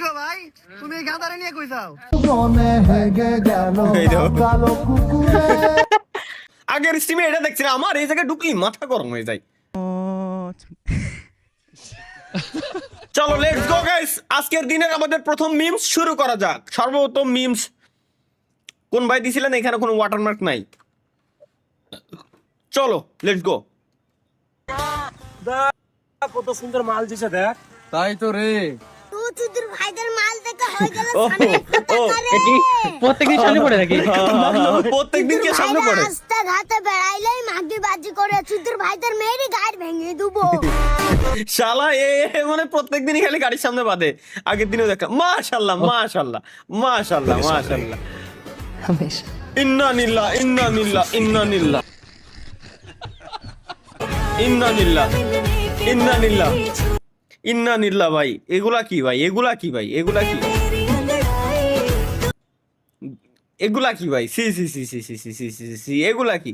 গো ভাই, তুমি এই গাঁদারে নিয়ে কই যাও? আগের স্ট্রিমে এটা দেখছি না, আমার এই জায়গায় ঢুকলি মাথা গরম হয়ে যায়। চলো লেটস গো গাইস, আজকের দিনের আমাদের প্রথম মিমস শুরু করা যাক। সর্বপ্রথম মিমস কোন ভাই দিছিলেন? এখানে কোনো ওয়াটারমার্ক নাই। চলো লেটস গো। কত সুন্দর মাল দিছে দেখ। তাই তো রে। চুদির ভাইদের মাল দেখে হয়ে গেল ও, সামনে ও, এটি প্রত্যেকদিন সামনে পড়ে নাকি? প্রত্যেকদিন কে সামনে পড়ে? রাস্তাঘাটে বেড়াইলেই মাগিবাজি করে চুদির ভাইদের মেয়েরই গাড়ি ভেঙে দেবো। শালা মানে প্রত্যেকদিনই খালি গাড়ির সামনে বাঁধে। আগের দিনও দেখা। মাশাআল্লাহ মাশাআল্লাহ মাশাআল্লাহ মাশাআল্লাহ। ইন্না নিল্লাহ ইন্না নিল্লাহ ইন্না নিল্লাহ ইন্না নিল্লাহ ইন্না নিল্লাহ ইন্না নিল্লাহ। ভাই এগুলা কি ভাই? এগুলা কি ভাই? এগুলা কি? এগুলা কি ভাই? C C C C C C C C C এগুলা কি?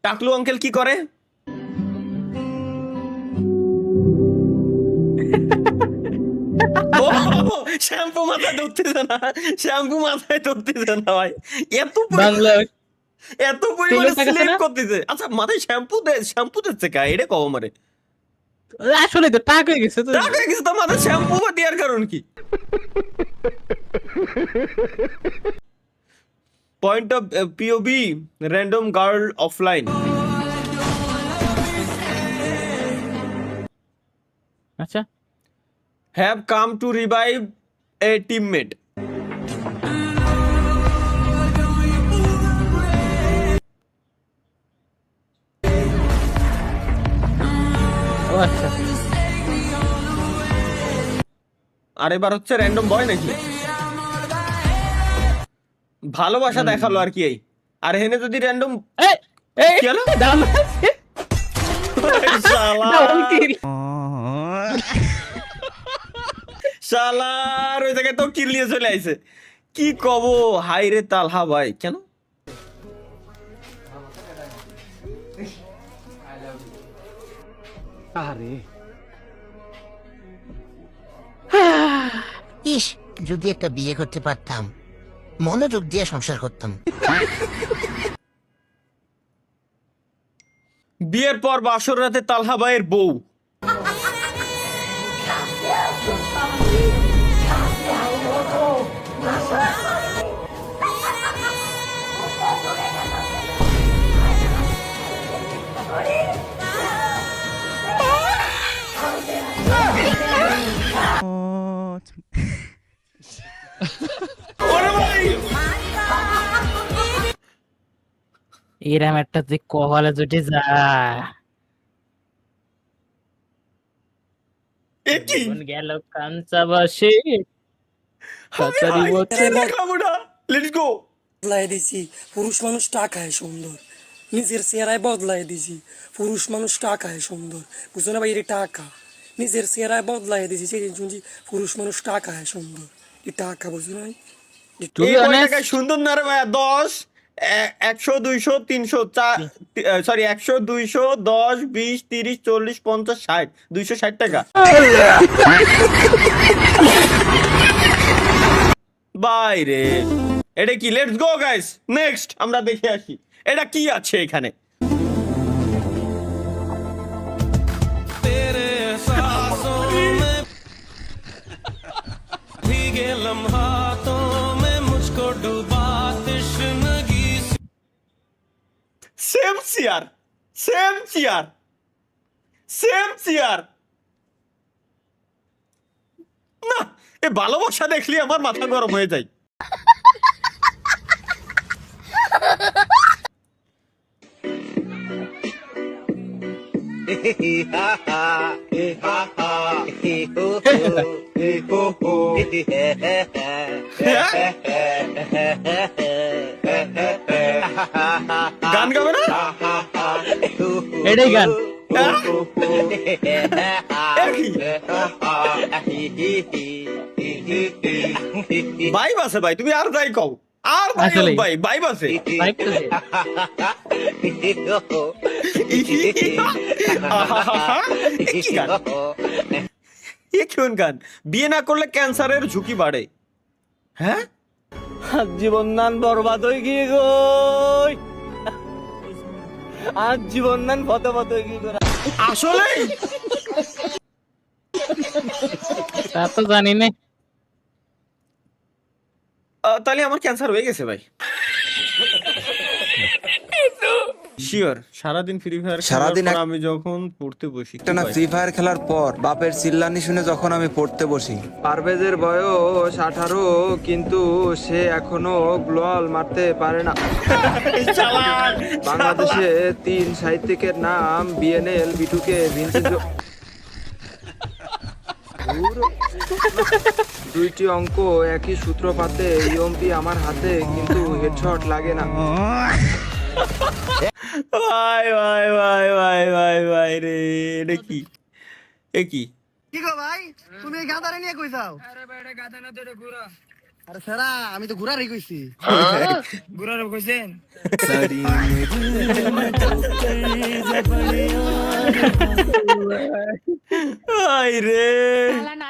টাকলু আঙ্কেল কি করে? শ্যাম্পু মাথায় ধরতেছে না, শ্যাম্পু মাথায় ধরতেছে না ভাই। এত বাংলা এত পরিমাণে স্লিপ করতেছে। আচ্ছা মাথায় শ্যাম্পু দিচ্ছে কা? এটা কও আমারে। আসলে তো টাক হয়ে গেছে তো। টাক হয়ে গেছে তো, মাথায় শ্যাম্পু দেওয়ার কারণ কি? Point of POV random girl offline. আচ্ছা, have come to revive a teammate. ও আচ্ছা। আর এবার হচ্ছে র্যান্ডম বয় নাকি? ভালোবাসা দেখালো আর কি। এই আর হেনে যদি র্যান্ডম এই এই কি হলো? দাম শালার ওই জায়গায় তো কিল নিয়ে চলে আইছে। কি কব? হাই রে তালহা ভাই, কেন? ইস, যদি একটা বিয়ে করতে পারতাম, মনোযোগ দিয়ে সংসার করতাম। বিয়ের পর বাসর রাতে তালহা ভাইয়ের বউ। ওরে ভাই, এরম একটা তুই কপালে জুটে যা। এ কি? গেল কাঞ্চা বাসে কাচারি বচে। দেখাবো না। Let's go. বদলাই দিছি, পুরুষ মানুষ টাকায় সুন্দর, নিজের চেহারায় বদলাই দিছি। পুরুষ মানুষ টাকায় সুন্দর, বুঝছো না ভাই? এটা টাকা, নিজের চেহারায় বদলাই দিছি। শুনছি পুরুষ মানুষ টাকায় সুন্দর, এই টাকা, বুঝছো না? এই কয় টাকায় সুন্দর না রে ভাইয়া? 10 100 200 300 সরি 100 200 10 20 30 40 50 60 260 টাকা। বাইরে এটা কি? লেটস গো গাইস, নেক্সট আমরা দেখে আসি এটা কি আছে এখানে। Same chair, same chair, same chair. না, এ ভালোবাসা দেখলি আমার মাথা গরম হয়ে যায়। গান গাবে না? এটাই গান। ভাই বাসে ভাই, তুমি আর যাই কও। আর ভাই আসলেই। ভাই ভাইব আছে। ভাইব তো যে। আহাহাহা, এ কি গান? এ কেমন গান? বিয়ে না করলে ক্যান্সারের ঝুঁকি বাড়ে। হ্যাঁ, জীবন নান বরবাদ হয়ে গিয়ে গো, আর জীবন নান ফত হয়ে গিয়ে গো। আসলে তা তো জানি না। তাহলে আমার ক্যান্সার হয়ে গেছে ভাই। শিওর সারাদিন ফ্রি ফায়ার সারাদিন সারাদিন আমি যখন পড়তে বসি একটা না ফ্রি ফায়ার খেলার পর বাপের চিল্লানি শুনে যখন আমি পড়তে বসি, পারভেজের বয়স 18 কিন্তু সে এখনো গ্লোয়াল মারতে পারে না। বাংলাদেশে 3 সাহিত্যিকের নাম বিএনএল, বিটুকে, ভিনসেন্ট। দুইটি অঙ্ক একই সূত্রপাতে, ইএমপি আমার হাতে কিন্তু হেডশট লাগে না। ভাই ভাই ভাই ভাই ভাই ভাই রে, এটা কি? এ কি? কি গো ভাই, তুমি এই গাঁদারে নিয়ে কই যাও? আরে সারা, আমি তো ঘুরারই কইছি। ভাই রে, তালা না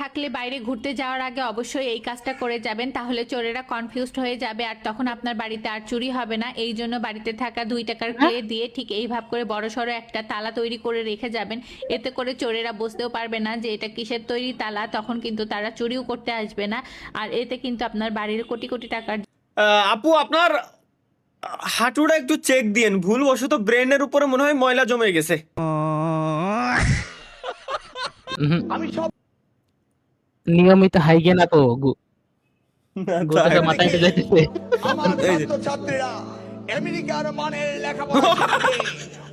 থাকলে বাইরে ঘুরতে যাওয়ার আগে অবশ্যই এই কাজটা করে যাবেন, তাহলে চোরেরা কনফিউজড হয়ে যাবে আর তখন আপনার বাড়িতে আর চুরি হবে না। এই জন্য বাড়িতে থাকা 2 টাকার ক্লে দিয়ে ঠিক এইভাবে করে বড়সড় একটা তালা তৈরি করে রেখে যাবেন। এতে করে চোরেরা বুঝতেও পারবে না যে এটা কিসের তৈরি তালা, তখন কিন্তু তারা চুরিও করতে আসবে না। আর এতে কিন্তু আপনার বাড়ির কোটি কোটি টাকার আপু আপনার হাঁটুটা একটু চেক দিয়েন, ভুলবশত ব্রেনের উপরে মনে হয় ময়লা জমে গেছে। নিয়মিত হাইগে না তো গোটাটা মাথায় উঠে যাইতেছে। এই যে। ছাত্রীরা আমেরিকার মানের লেখাপড়া শিখবে,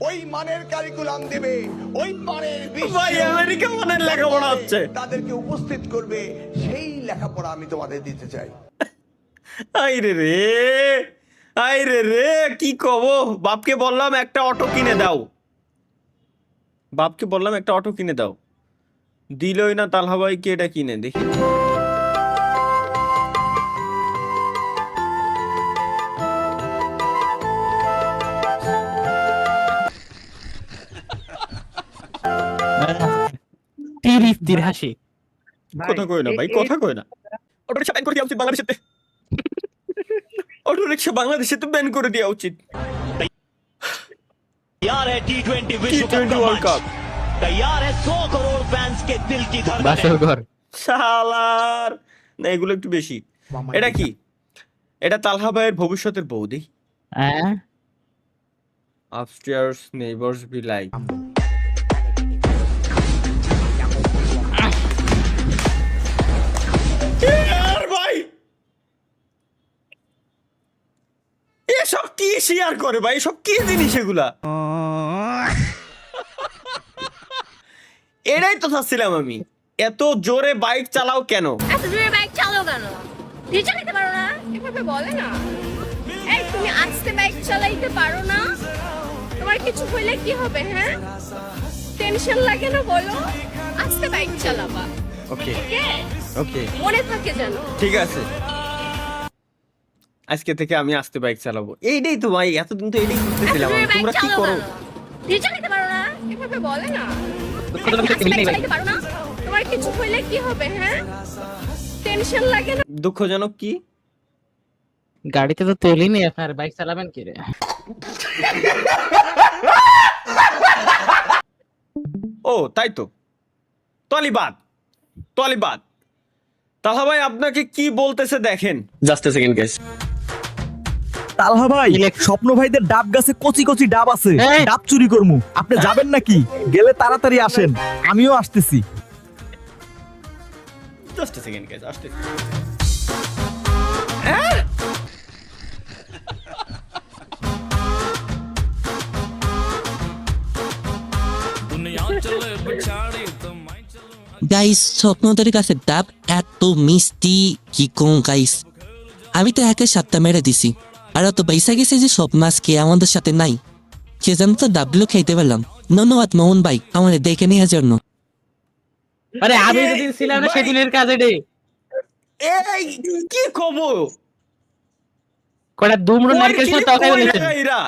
ওই মানের কারিকুলাম দেবে, ওই মানের ভাই আমেরিকা মানের লেখাপড়া হচ্ছে। তাদেরকে উপস্থিত করবে, সেই লেখাপড়া আমি তোমাদের দিতে চাই। আইরে রে, আইরে রে, কি কব? বাপকে বললাম একটা অটো কিনে দাও, বাপকে বললাম একটা অটো কিনে দাও, দিলই না। তালহা ভাই কে এটা কিনে দেখি। তীর স্থির হাসি। কথা কই না ভাই, কথা কই না। অটো রিক্সা ব্যান করে দেওয়া উচিত বাংলাদেশেতে, অটো রিক্সা বাংলাদেশেতে ব্যান করে দেওয়া উচিত। तैयार है T20 विश्व कप T20 का वर्ल्ड मंच। कप। तैयार है 100 करोड़ फैंस के दिल की धड़कन। বাসর ঘর। শালার, না এগুলো একটু বেশি। এটা কি? এটা তালহা ভাইয়ের ভবিষ্যতের বৌদি। হ্যাঁ Upstairs neighbors be like. ইয়ার ভাই, এসব কি শেয়ার করে ভাই? এসব কি জিনিস এগুলা? এটাই তো চাচ্ছিলাম আমি, এত জোরে বাইক চালাও কেন? এত জোরে বাইক চালাও কেন? নিজে চালাতে পারো না? এভাবে বলে না। এই তুমি আস্তে বাইক চালাইতে পারো না? তোমার কিছু হইলে কি হবে? হ্যাঁ, টেনশন লাগে না বলো? আস্তে বাইক চালাবা, ওকে কে ওকে, মনে থাকে যেন। ঠিক আছে, আজকে থেকে আমি আস্তে বাইক চালাবো। এইটাই তো ভাই, এতদিন তো এইটাই করতেছিলাম আমি। তোমরা কি করো? নিজে চালাতে পারো না? এভাবে বলে না। দুঃখজনক একটা আস্তে মিলিং বাইক চালাইতে পারো না? তোমার কিছু হইলে কি হবে? হ্যাঁ, টেনশন লাগে না। দুঃখজনক কি? গাড়িতে তো তেলই নেই আপনার, বাইক চালাবেন কি রে? ও তাই তো, তলিবাদ তলিবাদ। তাহা ভাই আপনাকে কি বলতেছে দেখেন। Just a second guys. তালহা ভাই, স্বপ্ন ভাইদের ডাব গাছে কচি কচি ডাব আছে, এই! ডাব চুরি করমু। আপনি যাবেন নাকি? গেলে তাড়াতাড়ি আসেন, আমিও আসতেছি। জাস্ট এ সেকেন্ড গাইস, আসতে। গাইস, স্বপ্নদের কাছে ডাব এত মিষ্টি কি কোন গাইস। আমি তো একে 7টা মেরে দিছি, আর তো পয়সা গেছে যে সব মাছ কে আমাদের সাথে নাই, সেজন্য তো ডাবগুলো খাইতে পারলাম। ধন্যবাদ মোহন ভাই আমাদের দেখে নেওয়ার জন্য। আরে আমি যেদিন ছিলাম না সেদিনের কাজ এটাই। এই কি খবর? কটা দুমড়ো নারকেল clip তরকারি কই বলেছেন লাগাইরা?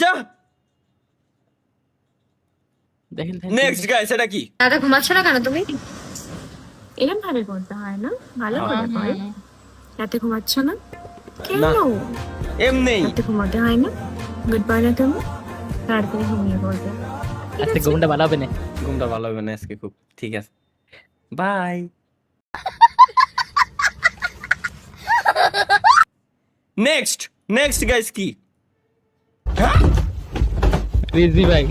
যা দেখেন নেক্সট গাইস, এটা কি? দাদা ঘুমাচ্ছ না কেন তুমি? এরকম ভাবে বলতে হয় না, ভালো করে বল। রাতে ঘুমাচ্ছ না কেন? এমনি রাতে ঘুমাতে হয় না? গুড বাই না তুমি, তারপরে ঘুমিয়ে পড়বে। আজকে ঘুমটা ভালো হবে না। ঘুমটা ভালো হবে না আজকে খুব। ঠিক আছে, বাই। নেক্সট গাইস কি? রিজি ভাই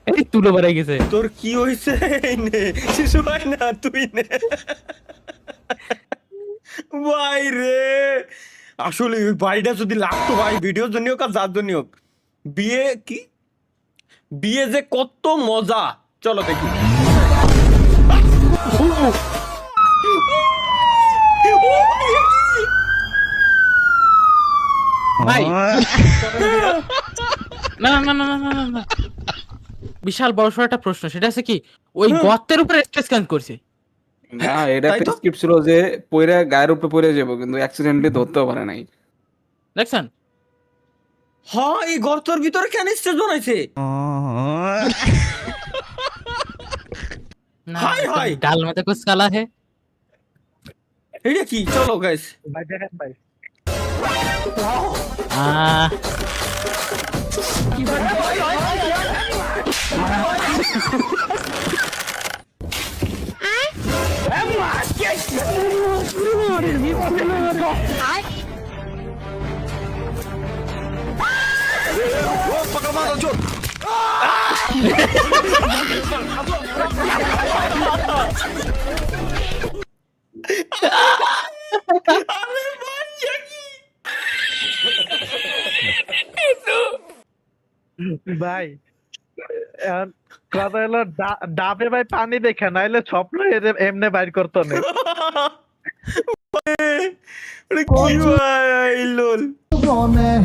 এই তুলো বাড়াই গেছে। তোর কি হইছে? নে শিশু ভাই, না তুই নে ভাই রে। আসলে ওই বাড়িটা যদি লাগতো ভাই, ভিডিওর জন্য হোক আর যার জন্য হোক, বিয়ে যে কত মজা। চলো দেখি। ভাই না না না না না না না, বিশাল বড় সড় একটা প্রশ্ন, সেটা আছে কি ওই গর্তের উপরে স্ট্রেস ক্যান করছে? না, এটা একটা স্ক্রিপ্ট ছিল যে পয়রা গায়ের উপরে পড়ে যাবো, কিন্তু অ্যাক্সিডেন্টলি ধরতেও পারে নাই। দেখছেন? হ্যাঁ, এই গর্তের ভিতরে কেন স্টেজ বানাইছে? না হাই হাই, ডাল মে কুছ কালা হে। এটা কি? চলো গাইস। ভাই দেখেন ভাই, ভাই এখন কথা হলো ডাবে ভাই পানি দেখে নাইলে স্বপ্ন এমনি বাইর করতো না। এটা কি ভাই? লোল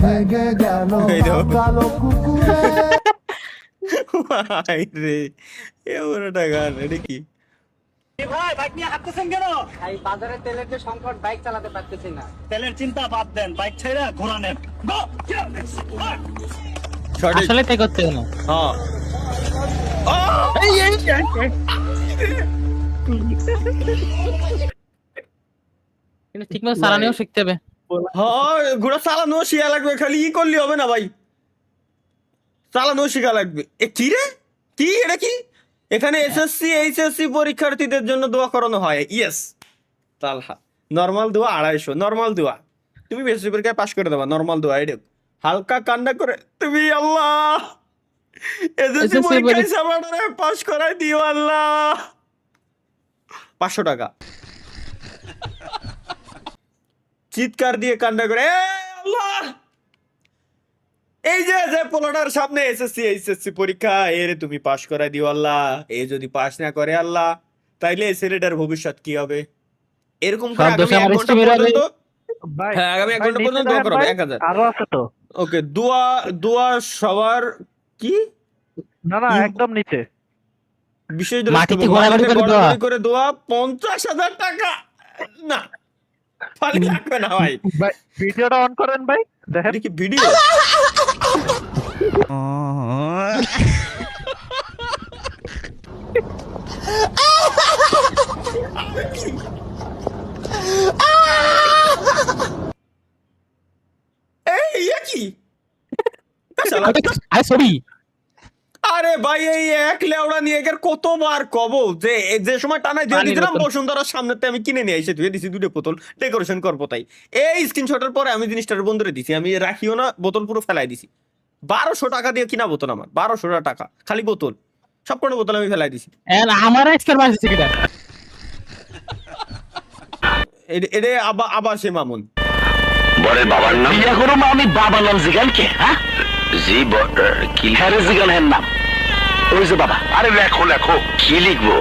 ভাই রে, এমন একটা গান। এটা কি? ভাই বাইক নিয়ে হাঁটতেছেন কেন? ভাই বাজারে তেলের যে সংকট, বাইক চালাতে পারতেছি না। তেলের চিন্তা বাদ দেন, বাইক ছেড়ে ঘোড়া নেন। আসলে তাই করতে না। হ্যাঁ, কিন্তু ঠিক মতো চালানিও শিখতে হবে। হ্যাঁ, ঘোড়া চালানো শিখা লাগবে, খালি ই করলে হবে না ভাই, চালানো শিখা লাগবে। এ কি রে? কি এটা কি? এখানে এসএসসি এইচএসসি পরীক্ষার্থীদের জন্য দোয়া করানো হয়। ইয়েস, তালহা নরমাল দোয়া 250, নরমাল দোয়া। তুমি বেশি পরীক্ষায় পাস করে দেবা, নরমাল দোয়া। এটা হালকা কান্না করে তুমি আল্লাহ এসএসসি পরীক্ষায় সাবারে পাস করাই দিও আল্লাহ। 500 টাকা চিৎকার দিয়ে কান্না করে, এ আল্লাহ, এই যে পোলাটার সামনে এসএসসি এইচএসসি পরীক্ষা, এর তুমি পাস করাই দিও আল্লাহ। এ যদি পাস না করে আল্লাহ, তাইলে এই ছেলেটার ভবিষ্যৎ কি হবে? এরকম করে আগামী 1 ঘন্টা পর্যন্ত, হ্যাঁ আগামী 1 ঘন্টা পর্যন্ত দোয়া করবে। 1000 আরো আছে তো। ওকে, দোয়া সবার কি? না না, একদম নিচে বিশেষ মাটিতে ঘোরাঘুরি করে দোয়া 50,000 টাকা। না ফালি লাগবে না ভাই। ভাই ভিডিওটা অন করেন ভাই, দেখেন কি ভিডিও। আরে ভাই, এই এক লেওড়া নিয়ে কতবার কব যে সময় টানাই দিয়ে দিলাম বসুন্ধরার সামনেতে আমি কিনে নিয়ে এসে ধুয়ে দিছি 2টা বোতল, ডেকোরেশন করবো তাই। এই স্ক্রিনশটের পরে আমি জিনিসটার বন্ধুরে দিছি, আমি রাখিও না, বোতল পুরো ফেলাই দিছি। 1200 টাকা দিয়ে কিনা বোতল, আমার 1200 টাকা খালি বোতল, সব কোনো বোতল আমি ফেলাই দিছি। আমার এক্সপার বাজছে কিটা এরে আবার সে মামুন বরের বাবার নাম বিয়া করো মা, আমি বাবা নাম জিগান কে? হ্যাঁ জি কি হ্যারে জিগান এর নাম? ওই যে বাবা। আরে লেখো কি লিখবো?